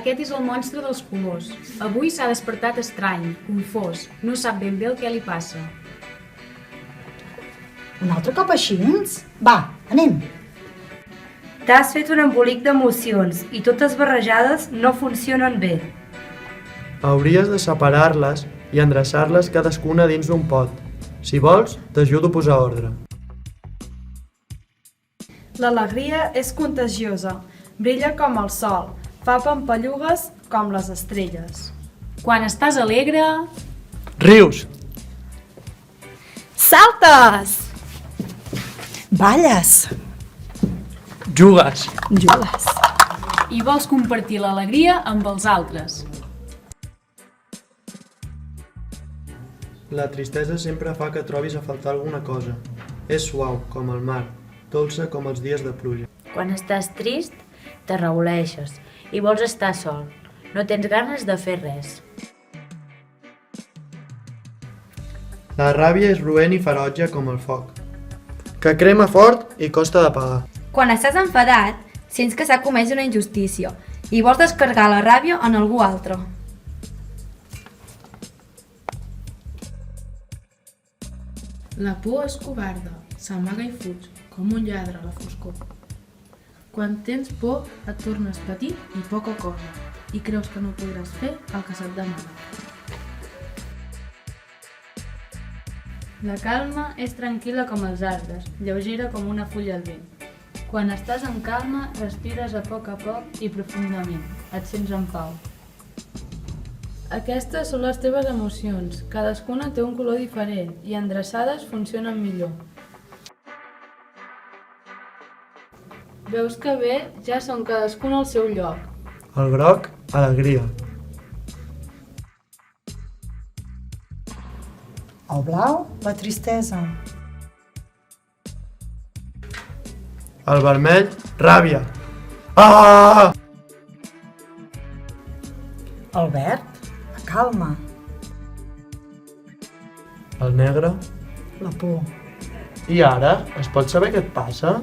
Aquest és el monstre dels colors. Avui s'ha despertat estrany, confós, no sap ben bé el que li passa. Un altre cop així? Va, anem. T'has fet un embolic d'emocions i totes barrejades no funcionen bé. Hauries de separar-les i endreçar-les cadascuna dins d'un pot. Si vols, t'ajudo a posar ordre. L'alegria és contagiosa, brilla com el sol, fa pampallugues com les estrelles. Quan estàs alegre... Rius! Saltes! Balles. Jugues! Jugues. i vols compartir l'alegria amb els altres. La tristesa sempre fa que trobis a faltar alguna cosa. És suau, com el mar, dolça com els dies de pluja. Quan estàs trist, t'arrauleixes i vols estar sol. No tens ganes de fer res. La ràbia és roent i ferotge com el foc, que crema fort i costa d'apagar. Quan estàs enfadat, sents que s'ha comès una injustícia i vols descarregar la ràbia en algú altre. La por és covarda, s'amaga i fuig, com un lladre a la foscor. Quan tens por, et tornes petit i poca cosa, i creus que no podràs fer el que se't demana. La calma és tranquil·la com els arbres, lleugera com una fulla al vent. Quan estàs en calma, respires a poc i profundament. Et sents en pau. Aquestes són les teves emocions. Cadascuna té un color diferent i endreçades funcionen millor. Veus que bé ja són cadascun al seu lloc. El groc, alegria. El blau, la tristesa. El vermell, ràbia. Ah! El verd, la calma. El negre. La por. I ara, es pot saber què et passa?